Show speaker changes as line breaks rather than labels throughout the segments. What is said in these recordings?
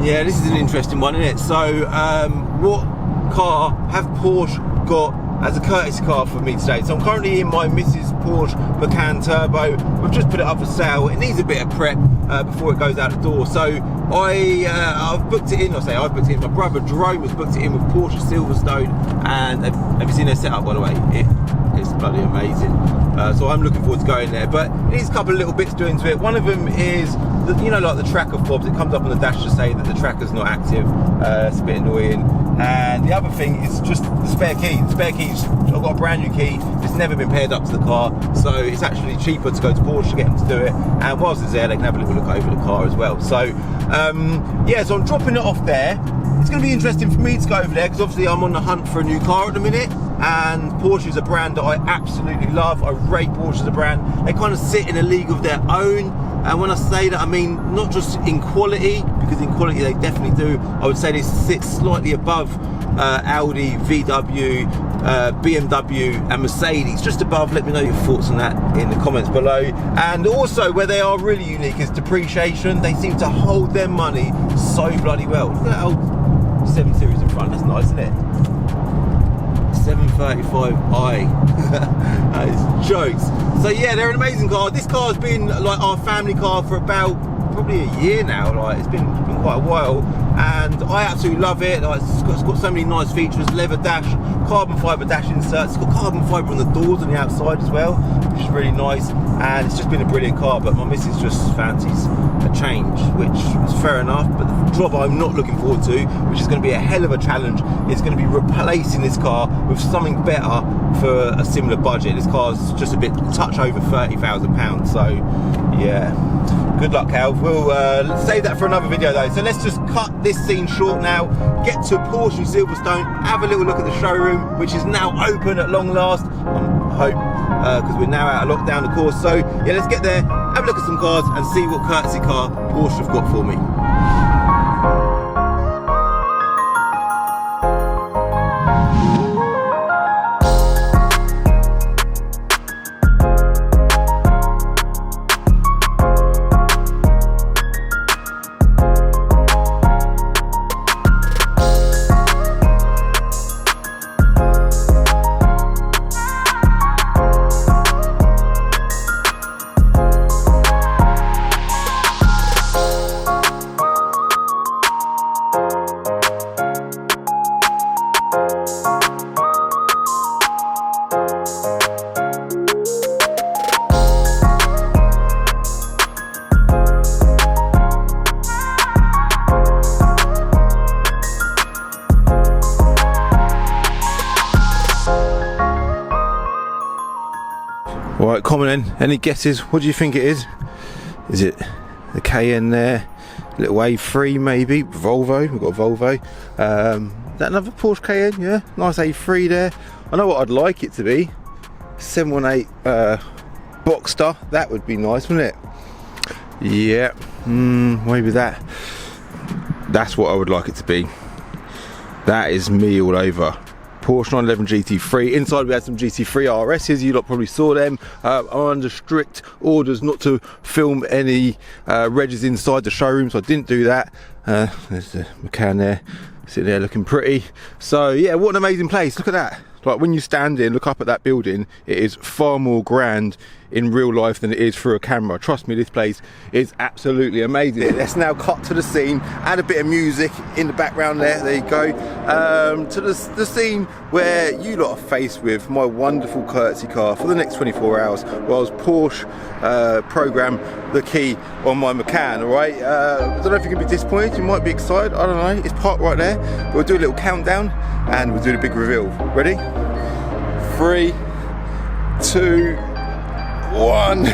Yeah, this is an interesting one, isn't it? So, what car have Porsche got as a courtesy car for me today? So I'm currently in my Mrs. Porsche Macan Turbo. We've just put it up for sale. It needs a bit of prep before it goes out the door. So I've booked it in. I say I've booked it in. My brother Jerome has booked it in with Porsche Silverstone. And have you seen their setup, by the way? It's bloody amazing. So I'm looking forward to going there. But it needs a couple of little bits doing to it. One of them is, you know, like the tracker fobs. It comes up on the dash to say that the tracker's not active. It's a bit annoying. And the other thing is just the spare key. The spare key, I've got a brand new key. It's never been paired up to the car, so it's actually cheaper to go to Porsche to get them to do it. And whilst it's there, they can have a little look over the car as well. So yeah, so I'm dropping it off there. It's going to be interesting for me to go over there because obviously I'm on the hunt for a new car at the minute, and Porsche is a brand that I absolutely love. I rate Porsche as a brand. They kind of sit in a league of their own. And when I say that, I mean not just in quality, because in quality they definitely do. I would say they sit slightly above Audi, VW, BMW and Mercedes, just above. Let me know your thoughts on that in the comments below. And also where they are really unique is depreciation. They seem to hold their money so bloody well. Look at that old 7 Series in front, that's nice, isn't it? 735i. That is jokes. So yeah, they're an amazing car. This car has been like our family car for about probably a year now. Like it's been quite a while, and I absolutely love it. Like, it's got so many nice features: leather dash, carbon fibre dash inserts. It's got carbon fibre on the doors and the outside as well, which is really nice. And it's just been a brilliant car. But my missus just fancies a change, which is fair enough. But the job I'm not looking forward to, which is going to be a hell of a challenge, is going to be replacing this car with something better for a similar budget. This car's just a touch over £30,000. So yeah, good luck, Cal. We'll save that for another video though. So let's just cut this scene short now, get to Porsche Silverstone, have a little look at the showroom, which is now open at long last, I hope, because we're now out of lockdown, of course. So yeah, let's get there, have a look at some cars and see what courtesy car Porsche have got for me. Alright, comment in. Any guesses? What do you think it is? Is it the Cayenne there? A little A3 maybe? Volvo. We've got a Volvo. Is that another Porsche Cayenne? Yeah, nice A3 there. I know what I'd like it to be. 718 Boxster. That would be nice, wouldn't it? Yeah, maybe that. That's what I would like it to be. That is me all over. Porsche 911 GT3. Inside we had some GT3 RSs, you lot probably saw them. I'm under strict orders not to film any regs inside the showroom, so I didn't do that. There's the Macan there, sitting there looking pretty. So yeah, what an amazing place, look at that. Like when you stand in, look up at that building, it is far more grand in real life than it is through a camera. Trust me, this place is absolutely amazing. Let's now cut to the scene, add a bit of music in the background there you go, to the scene where you lot are faced with my wonderful courtesy car for the next 24 hours whilst Porsche program the key on my Macan, alright? I don't know if you're going to be disappointed, you might be excited, I don't know, it's parked right there. But we'll do a little countdown and we'll do the big reveal. Ready? 3, 2, 1.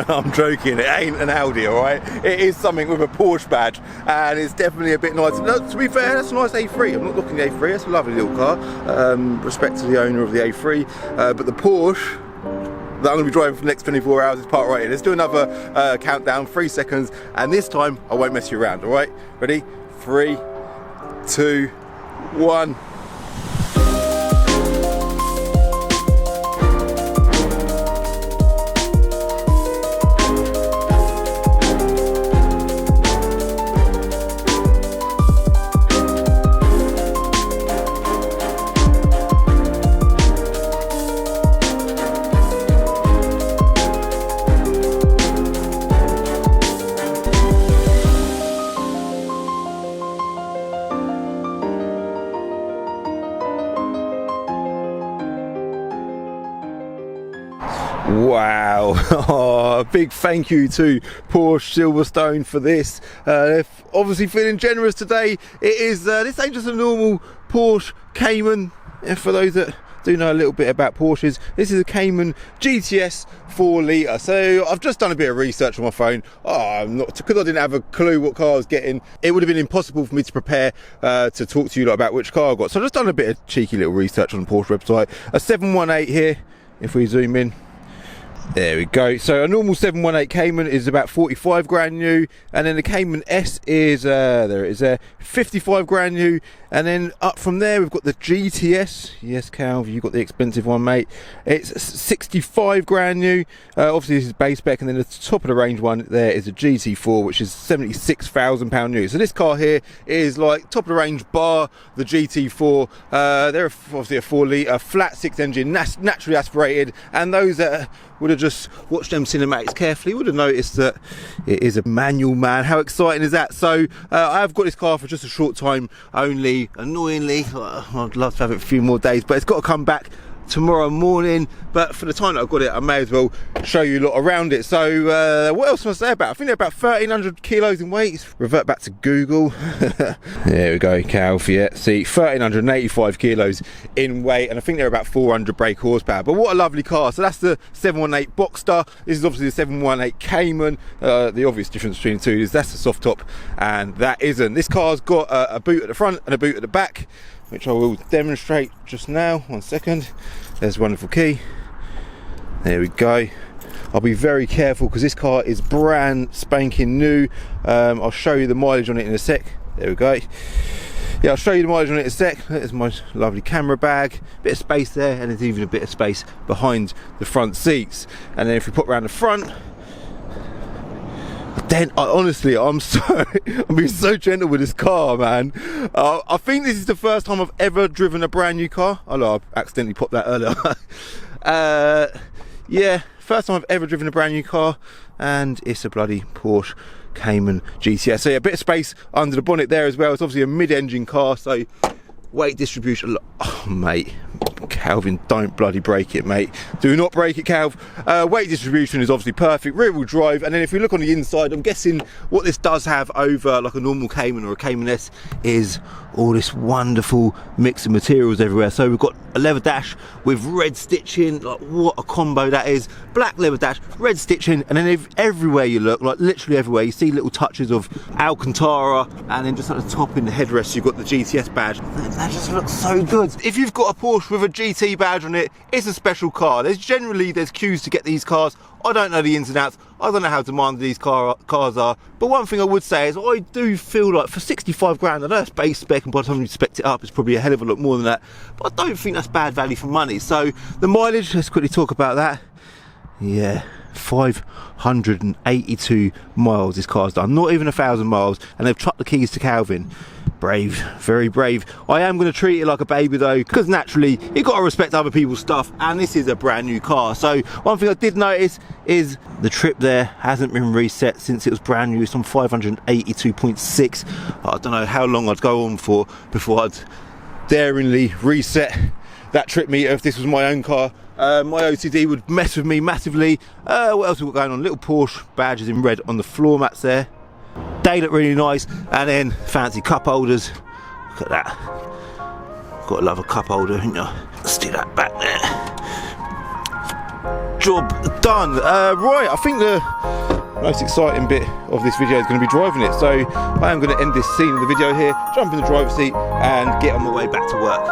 I'm joking, it ain't an Audi, alright? It is something with a Porsche badge, and it's definitely a bit nice. No, to be fair, that's a nice A3. I'm not looking at the A3, that's a lovely little car. Respect to the owner of the A3. But the Porsche that I'm going to be driving for the next 24 hours is parked right here. Let's do another countdown, 3 seconds, and this time I won't mess you around, alright? Ready? 3, 2, 1. Wow. Oh, big thank you to Porsche Silverstone for this. They're obviously feeling generous today. It is this ain't just a normal Porsche Cayman. For those that do know a little bit about Porsches, this is a Cayman GTS 4 litre. So I've just done a bit of research on my phone. Because I didn't have a clue what car I was getting, it would have been impossible for me to prepare to talk to you lot about which car I got. So I've just done a bit of cheeky little research on the Porsche website. A 718 here, if we zoom in. There we go. So a normal 718 Cayman is about 45 grand new, and then the Cayman S is there it is there, 55 grand new, and then up from there we've got the GTS. Yes, Cal, you got the expensive one, mate. It's 65 grand new. Obviously this is base spec, and then the top of the range one there is a GT4, which is £76,000 new. So this car here is like top of the range bar the GT4. They're obviously a 4 litre flat 6 engine, naturally aspirated, and those that would have just watched them cinematics carefully would have noticed that it is a manual, man. How exciting is that? So I have got this car for just a short time only. Annoyingly, I'd love to have it for a few more days, but it's got to come back tomorrow morning. But for the time that I've got it, I may as well show you a lot around it. So what else can I say about it? I think they're about 1,300 kilos in weight. Revert back to Google. There we go, Calf. Yeah, see, 1,385 kilos in weight, and I think they're about 400 brake horsepower. But what a lovely car. So that's the 718 Boxster. This is obviously the 718 Cayman. The obvious difference between the two is that's the soft top and that isn't. This car's got a boot at the front and a boot at the back, which I will demonstrate just now. 1 second. There's a wonderful key. There we go. I'll be very careful because this car is brand spanking new. I'll show you the mileage on it in a sec. There we go. Yeah, I'll show you the mileage on it in a sec. There's my lovely camera bag. Bit of space there, and there's even a bit of space behind the front seats. And then if we pop around the front, then honestly, I'm being so gentle with this car, man. I think this is the first time I've ever driven a brand new car. Oh no, I accidentally popped that earlier. Yeah, first time I've ever driven a brand new car, and it's a bloody Porsche Cayman GTS. So yeah, a bit of space under the bonnet there as well. It's obviously a mid-engine car, so weight distribution. Oh mate, Calvin, don't bloody break it, mate. Do not break it, Calv. Weight distribution is obviously perfect. Rear wheel drive, and then if we look on the inside, I'm guessing what this does have over like a normal Cayman or a Cayman S is all this wonderful mix of materials everywhere. So we've got a leather dash with red stitching. Like, what a combo that is. Black leather dash, red stitching, and then everywhere you look, like literally everywhere, you see little touches of Alcantara, and then just at the top in the headrest you've got the GTS badge. That just looks so good. If you've got a Porsche with a GT badge on it, it's a special car. There's queues to get these cars. I don't know the ins and outs. I don't know how demanding these cars are. But one thing I would say is I do feel like for 65 grand, I know it's base spec, and by the time you spec it up, it's probably a hell of a lot more than that. But I don't think that's bad value for money. So the mileage, let's quickly talk about that. Yeah, 582 miles this car's done. Not even 1,000 miles, and they've chucked the keys to Calvin. Brave, very brave. I am going to treat it like a baby though, because naturally you've got to respect other people's stuff, and this is a brand new car. So one thing I did notice is the trip there hasn't been reset since it was brand new. It's on 582.6. I don't know how long I'd go on for before I'd daringly reset that trip meter if this was my own car. My OCD would mess with me massively. What else have we got going on? Little Porsche badges in red on the floor mats there. They look really nice, and then fancy cup holders. Look at that. Gotta love a cup holder, haven't you? Let's do that back there. Job done. Right, I think the most exciting bit of this video is going to be driving it. So I am going to end this scene of the video here, jump in the driver's seat, and get on my way back to work.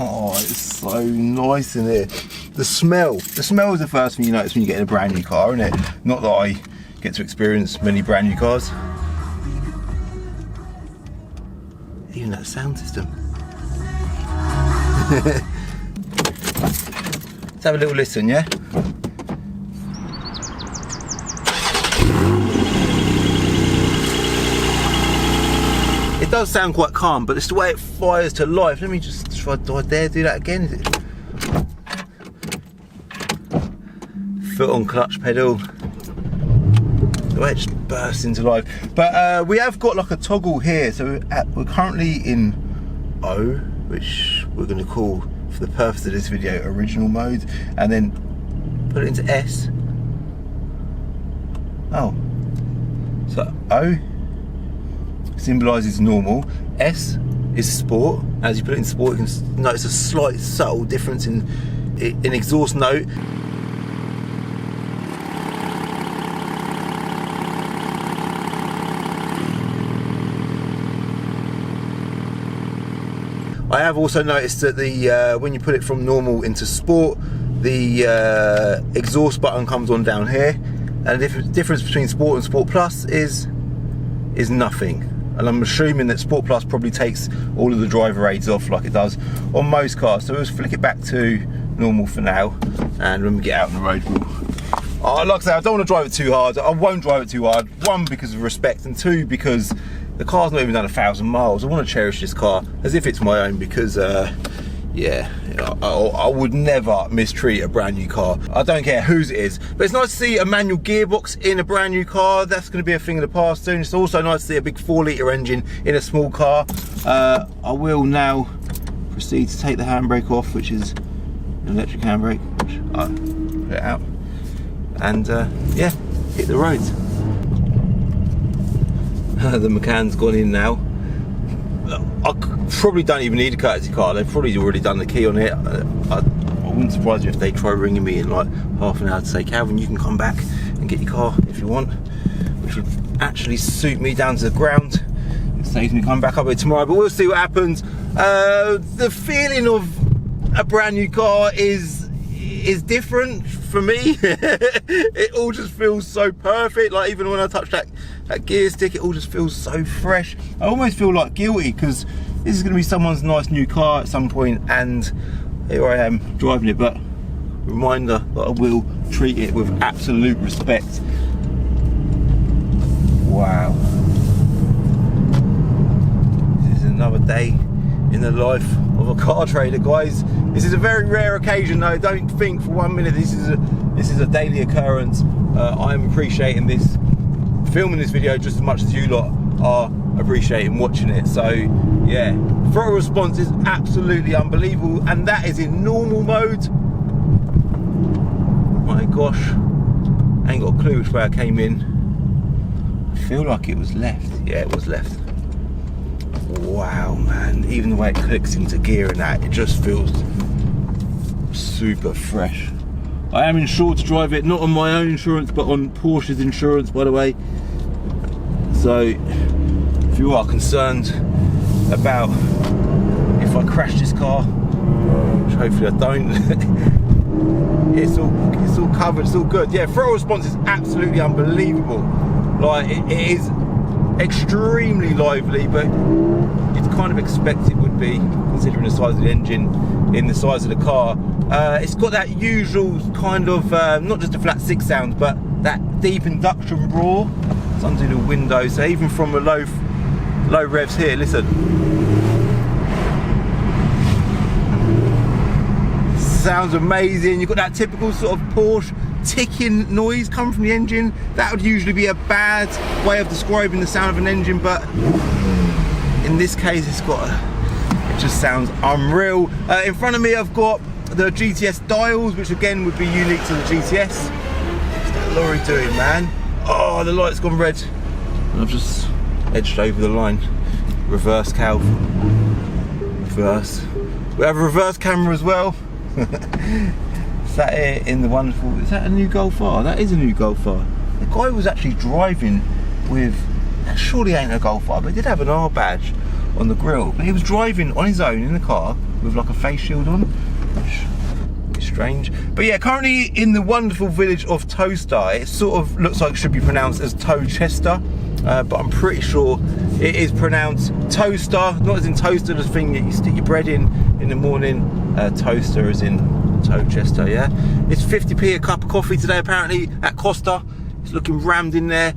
Oh, it's so nice in here. The smell is the first thing you notice when you get in a brand new car, isn't it? Not that I get to experience many brand new cars. Even that sound system. Let's have a little listen, yeah? It does sound quite calm, but it's the way it fires to life. Let me just try, do I dare do that again? Is it? Foot on clutch pedal. the way it just bursts into life. But we have got like a toggle here, so we're currently in O, which we're going to call, for the purpose of this video, original mode, and then put it into S. Oh, so O symbolises normal, S is sport. As you put it in sport, you can notice a slight subtle difference in exhaust note. I have also noticed that the when you put it from normal into sport, the exhaust button comes on down here, and the difference between sport and sport plus is nothing. And I'm assuming that Sport Plus probably takes all of the driver aids off like it does on most cars. So let's flick it back to normal for now, and when we get out on the road, like I say, I don't want to drive it too hard. I won't drive it too hard. One, because of respect, and two, because the car's not even done 1,000 miles. I want to cherish this car as if it's my own, because yeah, I would never mistreat a brand new car. I don't care whose it is, but it's nice to see a manual gearbox in a brand new car. That's going to be a thing of the past soon. It's also nice to see a big 4-litre engine in a small car. I will now proceed to take the handbrake off, which is an electric handbrake, which I put it out, and yeah, hit the roads. The Macan's gone in now. I probably don't even need a courtesy car. They've probably already done the key on it. I wouldn't surprise me if they try ringing me in like half an hour to say, Calvin, you can come back and get your car if you want, which would actually suit me down to the ground. It saves me coming back up here tomorrow, but we'll see what happens. The feeling of a brand new car is different for me. It all just feels so perfect. Like even when I touch that gear stick, it all just feels so fresh. I almost feel like guilty, because this is going to be someone's nice new car at some point, and here I am driving it. But reminder that I will treat it with absolute respect. Wow, this is another day in the life of a car trader, guys. This is a very rare occasion though. Don't think for 1 minute this is a daily occurrence. I'm appreciating this, filming this video just as much as you lot are appreciating watching it. So yeah, throttle response is absolutely unbelievable, and that is in normal mode. My gosh, I ain't got a clue which way I came in. I feel like it was left. Yeah, it was left. Wow, man, even the way it clicks into gear and that, it just feels super fresh. I am insured to drive it, not on my own insurance, but on Porsche's insurance, by the way. So if you are concerned about if I crash this car, which hopefully I don't, it's all covered, it's all good. Yeah, throttle response is absolutely unbelievable. Like it is extremely lively, but you'd kind of expect it would be, considering the size of the engine in the size of the car. It's got that usual kind of not just a flat 6 sound, but that deep induction roar. It's under the window, so even from a low revs here, listen, sounds amazing. You've got that typical sort of Porsche ticking noise coming from the engine. That would usually be a bad way of describing the sound of an engine, but in this case it just sounds unreal. In front of me I've got the GTS dials, which again would be unique to the GTS. What's that lorry doing, man? Oh, the light's gone red. I've just edged over the line. Reverse, Cal. Reverse. We have a reverse camera as well. Sat here in the wonderful, is that a new Golf R? That is a new Golf R. The guy was actually driving with, that surely ain't a Golf R, but he did have an R badge on the grille. But he was driving on his own in the car with like a face shield on, which is strange. But yeah, currently in the wonderful village of Towcester. It sort of looks like it should be pronounced as Towcester, but I'm pretty sure it is pronounced Towcester, not as in toaster, the thing that you stick your bread in the morning. Toaster as in Towcester, yeah. It's 50p a cup of coffee today apparently at Costa. It's looking rammed in there.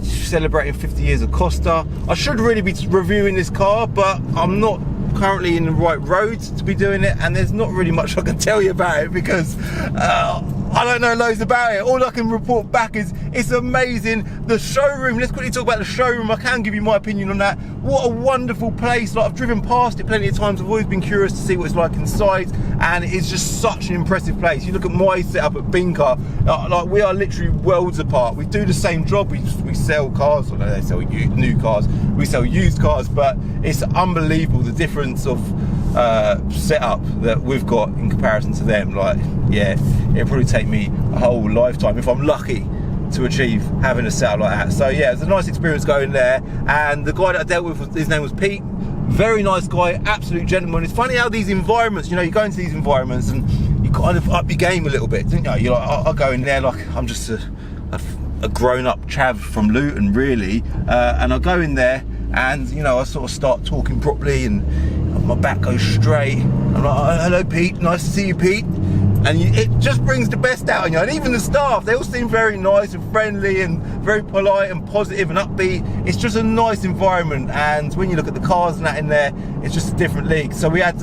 Celebrating 50 years of Costa. I should really be reviewing this car, but I'm not currently in the right roads to be doing it, and there's not really much I can tell you about it, because I don't know loads about it. All I can report back is it's amazing. The showroom, let's quickly talk about the showroom. I can give you my opinion on that. What a wonderful place. Like, I've driven past it plenty of times. I've always been curious to see what it's like inside, and it's just such an impressive place. You look at my setup at Binker, like we are literally worlds apart. We do the same job. We sell cars, although they sell new cars. We sell used cars, but it's unbelievable the difference of setup that we've got in comparison to them. Like, yeah, it'll probably take me a whole lifetime if I'm lucky to achieve having a setup like that. So yeah, it's a nice experience going there. And the guy that I dealt with, his name was Pete. Very nice guy, absolute gentleman. It's funny how these environments, you know, you go into these environments and you kind of up your game a little bit, don't you? You're like, I go in there like I'm just a grown-up chav from Luton, really, and I go in there and, you know, I sort of start talking properly and my back goes straight. I'm like, hello Pete, nice to see you, Pete. And it just brings the best out of you. And even the staff, they all seem very nice and friendly and very polite and positive and upbeat. It's just a nice environment. And when you look at the cars and that in there, it's just a different league. So we had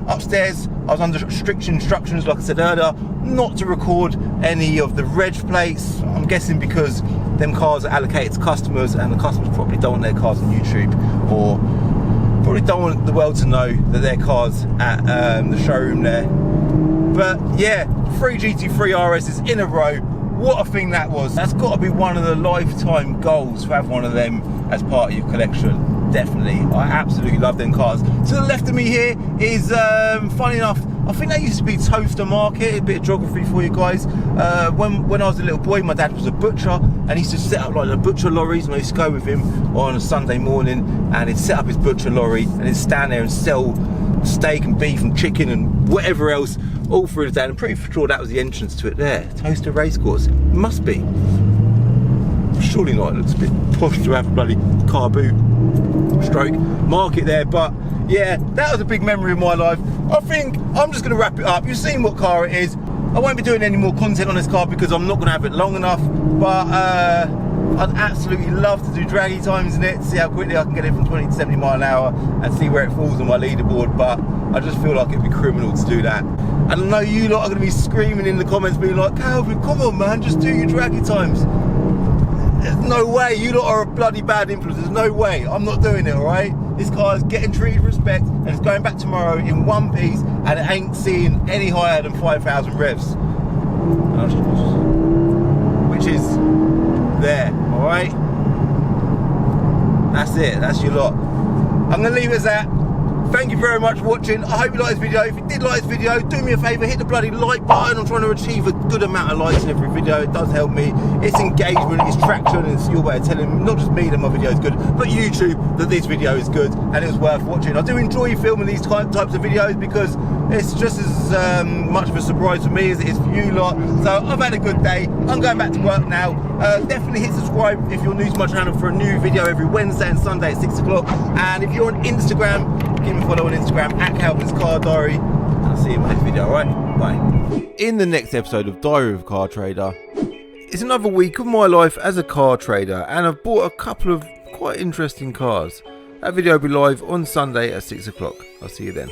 upstairs, I was under strict instructions, like I said earlier, not to record any of the reg plates. I'm guessing because them cars are allocated to customers, and the customers probably don't want their cars on YouTube, or probably don't want the world to know that their cars at the showroom there. But yeah, 3 GT3 RSs in a row. What a thing that was. That's got to be one of the lifetime goals, to have one of them as part of your collection. Definitely. I absolutely love them cars. To the left of me here is, funny enough, I think that used to be Towcester Market. A bit of geography for you guys. When I was a little boy, my dad was a butcher, and he used to set up like the butcher lorries, and I used to go with him on a Sunday morning, and he'd set up his butcher lorry and he'd stand there and sell steak and beef and chicken and whatever else all through the day. And I'm pretty sure that was the entrance to it there. Towcester Racecourse. It must be. Surely not. It looks a bit posh to have a bloody car boot stroke market there. But yeah, that was a big memory of my life. I think I'm just going to wrap it up. You've seen what car it is. I won't be doing any more content on this car because I'm not going to have it long enough. But I'd absolutely love to do draggy times in it, see how quickly I can get it from 20 to 70 mile an hour and see where it falls on my leaderboard. But I just feel like it'd be criminal to do that. And I know you lot are going to be screaming in the comments, being like, Calvin, come on man, just do your draggy times. There's no way. You lot are a bloody bad influence. There's no way. I'm not doing it, alright? This car is getting treated with respect, and it's going back tomorrow in one piece, and it ain't seeing any higher than 5,000 revs. Which is there, alright? That's it. That's your lot. I'm going to leave it as that. Thank you very much for watching. I hope you liked this video. If you did like this video, do me a favour, hit the bloody like button. I'm trying to achieve a good amount of likes in every video. It does help me. It's engagement, it's traction, and it's your way of telling not just me that my video is good, but YouTube that this video is good and it's worth watching. I do enjoy filming these types of videos because it's just as much of a surprise for me as it is for you lot. So I've had a good day. I'm going back to work now. Definitely hit subscribe if you're new to my channel for a new video every Wednesday and Sunday at 6 o'clock. And if you're on Instagram, give me a follow on Instagram at Calvin's Car Diary. And I'll see you in my next video, alright? Bye. In the next episode of Diary of a Car Trader, it's another week of my life as a car trader, and I've bought a couple of quite interesting cars. That video will be live on Sunday at 6 o'clock. I'll see you then.